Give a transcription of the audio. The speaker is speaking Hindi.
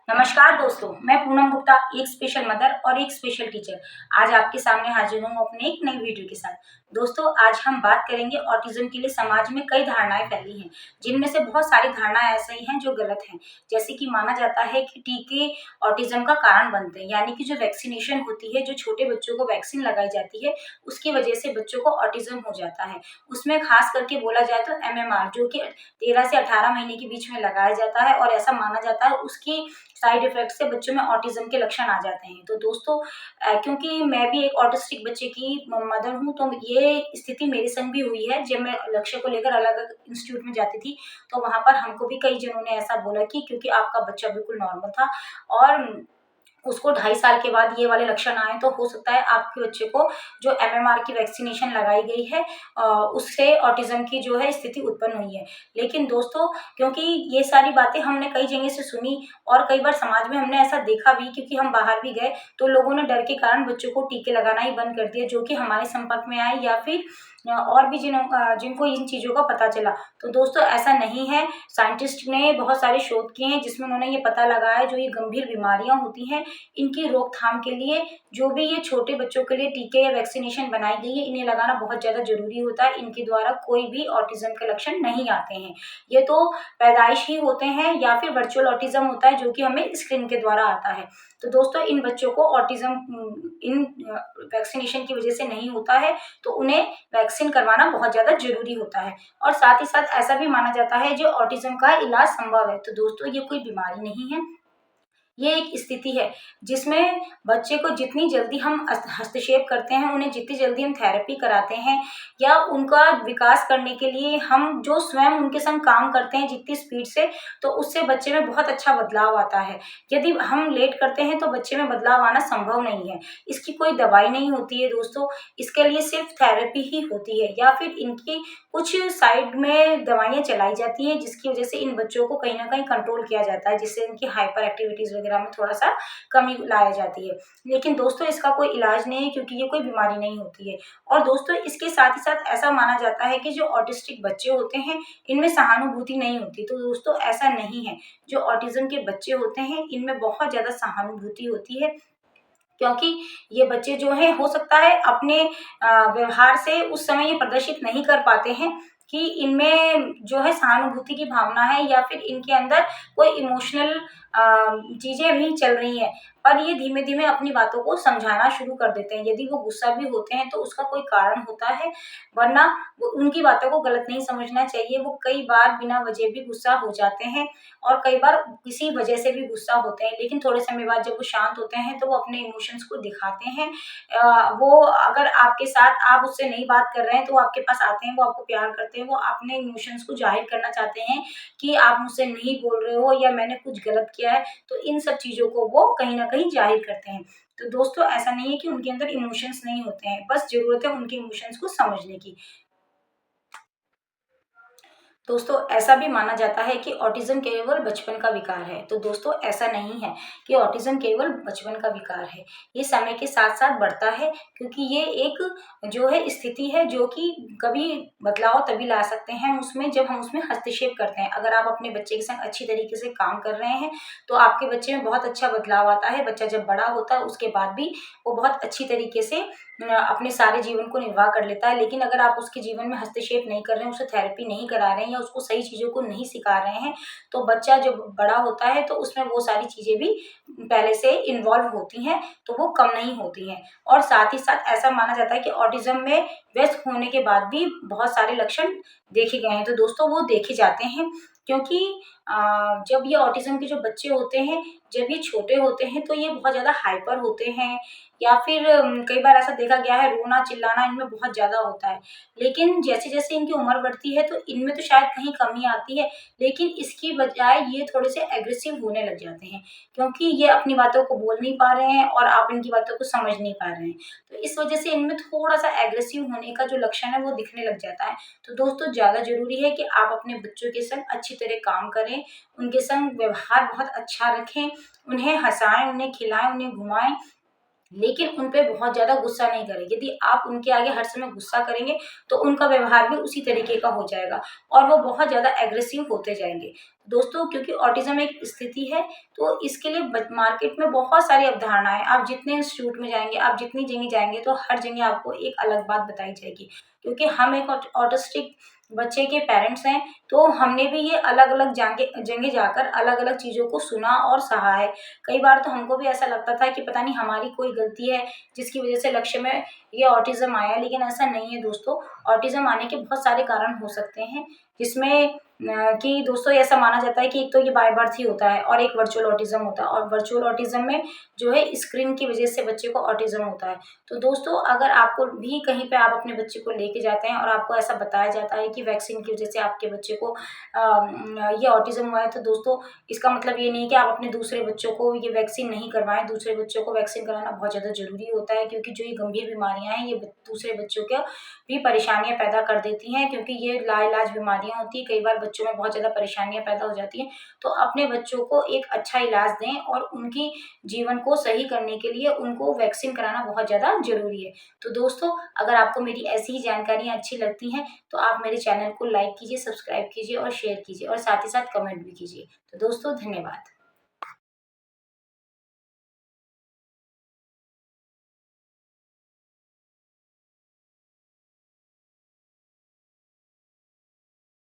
नमस्कार दोस्तों, मैं पूनम गुप्ता, एक स्पेशल मदर और एक स्पेशल टीचर आज आपके सामने हाजिर हूँ अपने एक नई वीडियो के साथ। दोस्तों, आज हम बात करेंगे ऑटिज्म के लिए समाज में कई धारणाएं फैली हैं, जिनमें से बहुत सारी धारणाएं ऐसी हैं जो गलत हैं। जैसे कि माना जाता है कि टीके ऑटिज्म का कारण बनते हैं, यानी कि जो वैक्सीनेशन होती है, जो छोटे बच्चों को वैक्सीन लगाई जाती है, उसकी वजह से बच्चों को ऑटिज्म हो जाता है। उसमें खास करके बोला जाए तो MMR, जो कि 13 से 18 महीने के बीच में लगाया जाता है और ऐसा माना जाता है उसकी साइड इफेक्ट से बच्चों में ऑटिज्म के लक्षण आ जाते हैं। तो दोस्तों, क्योंकि मैं भी एक ऑटिस्टिक बच्चे की मदर हूँ, तो ये स्थिति मेरे संग भी हुई है। जब मैं लक्ष्य को लेकर अलग अलग इंस्टीट्यूट में जाती थी, तो वहां पर हमको भी कई जनों ने ऐसा बोला कि क्योंकि आपका बच्चा बिल्कुल नॉर्मल था और उसको 2.5 साल के बाद ये वाले लक्षण आए, तो हो सकता है आपके बच्चे को जो MMR की वैक्सीनेशन लगाई गई है उससे ऑटिज्म की जो है स्थिति उत्पन्न हुई है। लेकिन दोस्तों, क्योंकि ये सारी बातें हमने कई जगह से सुनी और कई बार समाज में हमने ऐसा देखा भी, क्योंकि हम बाहर भी गए तो लोगों ने डर के कारण बच्चों को टीके लगाना ही बंद कर दिया, जो कि हमारे संपर्क में आए या फिर और भी जिनको इन चीज़ों का पता चला। तो दोस्तों, ऐसा नहीं है। साइंटिस्ट ने बहुत सारे शोध किए हैं जिसमें उन्होंने ये पता लगाया जो ये गंभीर बीमारियां होती हैं, इनकी रोकथाम के लिए जो भी ये छोटे बच्चों के लिए टीके या वैक्सीनेशन बनाई गई है, इन्हें लगाना बहुत ज़्यादा ज़रूरी होता है। इनके द्वारा कोई भी ऑटिज्म के लक्षण नहीं आते हैं। ये तो पैदाइश ही होते हैं या फिर वर्चुअल ऑटिज्म होता है, जो कि हमें स्क्रीन के द्वारा आता है। तो दोस्तों, इन बच्चों को ऑटिज्म इन वैक्सीनेशन की वजह से नहीं होता है, तो उन्हें वैक्सीन करवाना बहुत ज़्यादा ज़रूरी होता है। और साथ ही साथ ऐसा भी माना जाता है जो ऑटिज्म का इलाज संभव है। तो दोस्तों, ये कोई बीमारी नहीं है, ये एक स्थिति है जिसमें बच्चे को जितनी जल्दी हम हस्तक्षेप करते हैं, उन्हें जितनी जल्दी हम थेरेपी कराते हैं या उनका विकास करने के लिए हम जो स्वयं उनके संग काम करते हैं जितनी स्पीड से, तो उससे बच्चे में बहुत अच्छा बदलाव आता है। यदि हम लेट करते हैं तो बच्चे में बदलाव आना संभव नहीं है। इसकी कोई दवाई नहीं होती है दोस्तों, इसके लिए सिर्फ थेरेपी ही होती है या फिर इनकी कुछ साइड में दवाइयाँ चलाई जाती हैं, जिसकी वजह से इन बच्चों को कहीं न कहीं कंट्रोल किया जाता है, जिससे इनकी हाइपर एक्टिविटीज़ वगैरह में थोड़ा-सा कमी लाई जाती है। लेकिन दोस्तों, इसका कोई इलाज नहीं है, क्योंकि ये कोई बीमारी नहीं होती है। और दोस्तों, इसके साथ ही साथ ऐसा माना जाता है कि जो ऑटिस्टिक बच्चे होते हैं, इनमें सहानुभूति नहीं होती। तो दोस्तों, ऐसा नहीं है। जो ऑटिज़्म के बच्चे होते हैं, इनमें बहुत ज़्यादा सहानुभूति होती है, क्योंकि ये बच्चे जो हैं, हो सकता है अपने व्यवहार से उस समय ये प्रदर्शित नहीं कर पाते हैं कि इनमें जो है सहानुभूति की भावना है या फिर इनके अंदर कोई इमोशनल चीज़ें भी चल रही हैं। पर ये धीमे-धीमे अपनी बातों को समझाना शुरू कर देते हैं। यदि वो गुस्सा भी होते हैं तो उसका कोई कारण होता है, वरना वो उनकी बातों को गलत नहीं समझना चाहिए। वो कई बार बिना वजह भी गुस्सा हो जाते हैं और कई बार किसी वजह से भी गुस्सा होते हैं, लेकिन थोड़े समय बाद जब वो शांत होते हैं तो वो अपने इमोशंस को दिखाते हैं। वो अगर आपके साथ आप उससे नहीं बात कर रहे हैं तो वो आपके पास आते हैं, वो आपको प्यार करते हैं, वो अपने इमोशंस को ज़ाहिर करना चाहते हैं कि आप मुझसे नहीं बोल रहे हो या मैंने कुछ गलत किया है, तो इन सब चीज़ों को वो कहीं न कहीं ज़ाहिर करते हैं। तो दोस्तों, ऐसा नहीं है कि उनके अंदर इमोशंस नहीं होते हैं, बस ज़रूरत है उनके इमोशंस को समझने की। दोस्तों, ऐसा भी माना जाता है कि ऑटिज्म केवल बचपन का विकार है। तो दोस्तों, ऐसा नहीं है कि ऑटिज्म केवल बचपन का विकार है। ये समय के साथ-साथ बढ़ता है, क्योंकि ये एक जो है स्थिति है जो कि कभी बदलाव तभी ला सकते हैं उसमें जब हम उसमें हस्तक्षेप करते हैं। अगर आप अपने बच्चे के संग अच्छी तरीके से काम कर रहे हैं, तो आपके बच्चे में बहुत अच्छा बदलाव आता है। बच्चा जब बड़ा होता है उसके बाद भी वो बहुत अच्छी तरीके से अपने सारे जीवन को निर्वाह कर लेता है। लेकिन अगर आप उसके जीवन में हस्तक्षेप नहीं कर रहे हैं, उसे थेरेपी नहीं करा रहे हैं या उसको सही चीज़ों को नहीं सिखा रहे हैं, तो बच्चा जब बड़ा होता है तो उसमें वो सारी चीज़ें भी पहले से इन्वॉल्व होती हैं, तो वो कम नहीं होती हैं। और साथ ही साथ ऐसा माना जाता है कि ऑटिज़्म में व्यस्क होने के बाद भी बहुत सारे लक्षण देखे गए हैं। तो दोस्तों, वो देखे जाते हैं, क्योंकि जब ये ऑटिज़्म के जो बच्चे होते हैं, जब ये छोटे होते हैं तो ये बहुत ज़्यादा हाइपर होते हैं या फिर कई बार ऐसा देखा गया है रोना-चिल्लाना इनमें बहुत ज़्यादा होता है। लेकिन जैसे-जैसे इनकी उम्र बढ़ती है तो इनमें तो शायद कहीं कमी आती है, लेकिन इसकी बजाय ये थोड़े से एग्रेसिव होने लग जाते हैं, क्योंकि ये अपनी बातों को बोल नहीं पा रहे हैं और आप इनकी बातों को समझ नहीं पा रहे हैं। तो इस वजह से इनमें थोड़ा-सा एग्रेसिव होने का जो लक्षण है वो दिखने लग जाता है। तो दोस्तों, ज़्यादा ज़रूरी है कि आप अपने बच्चों के संग अच्छी तरह काम करें, उनके संग व्यवहार बहुत अच्छा रखें, उन्हें हँसाएँ, उन्हें खिलाएँ, उन्हें घुमाएँ, लेकिन उन पे बहुत ज़्यादा गुस्सा नहीं करें। यदि आप उनके आगे हर समय गुस्सा करेंगे, तो उनका व्यवहार भी उसी तरीके का हो जाएगा और वो बहुत ज़्यादा एग्रेसिव होते जाएँगे। दोस्तों, क्योंकि ऑटिज़्म एक स्थिति है, तो इसके लिए बत मार्केट में बहुत सारी अवधारणाएँ, आप जितने इंस्टीट्यूट में जाएँगे, आप जितनी जगह जाएँगे, तो हर जगह आपको एक अलग बात बताई जाएगी। क्योंकि हम एक ऑटिस्टिक बच्चे के पेरेंट्स हैं, तो हमने भी ये अलग-अलग जागे जगह जाकर अलग-अलग चीज़ों को सुना और सहा है। कई बार तो हमको भी ऐसा लगता था कि पता नहीं हमारी कोई गलती है, जिसकी वजह से लक्ष्य में ये ऑटिज़्म आया, लेकिन ऐसा नहीं है दोस्तों। ऑटिज़्म आने के बहुत सारे कारण हो सकते हैं, जिसमें कि दोस्तों ऐसा माना जाता है कि एक तो ये बाय बर्थ ही होता है और एक वर्चुअल ऑटिज़्म होता है, और वर्चुअल ऑटिज़्म में जो है स्क्रीन की वजह से बच्चे को ऑटिज़्म होता है। तो दोस्तों, अगर आपको भी कहीं पे आप अपने बच्चे को लेके जाते हैं और आपको ऐसा बताया जाता है कि वैक्सीन की वजह से आपके बच्चे को ये ऑटिज़्म हुआ है, तो दोस्तों इसका मतलब ये नहीं है कि आप अपने दूसरे बच्चों को ये वैक्सीन नहीं करवाएँ। दूसरे बच्चों को वैक्सीन कराना बहुत ज़्यादा ज़रूरी होता है, क्योंकि जो ये गंभीर बीमारियाँ हैं, ये ब दूसरे बच्चों को भी परेशानियाँ पैदा कर देती हैं, क्योंकि ये लाइलाज बीमारियाँ होती हैं। कई बार बच्चों में बहुत ज़्यादा परेशानियाँ पैदा हो जाती हैं। तो अपने बच्चों को एक अच्छा इलाज दें और उनकी जीवन को सही करने के लिए उनको वैक्सीन कराना बहुत ज़्यादा ज़रूरी है। तो दोस्तों, अगर आपको मेरी ऐसी ही जानकारियाँ अच्छी लगती हैं, तो आप मेरे चैनल को लाइक कीजिए, सब्सक्राइब कीजिए और शेयर कीजिए, और साथ ही साथ कमेंट भी कीजिए। तो दोस्तों, धन्यवाद।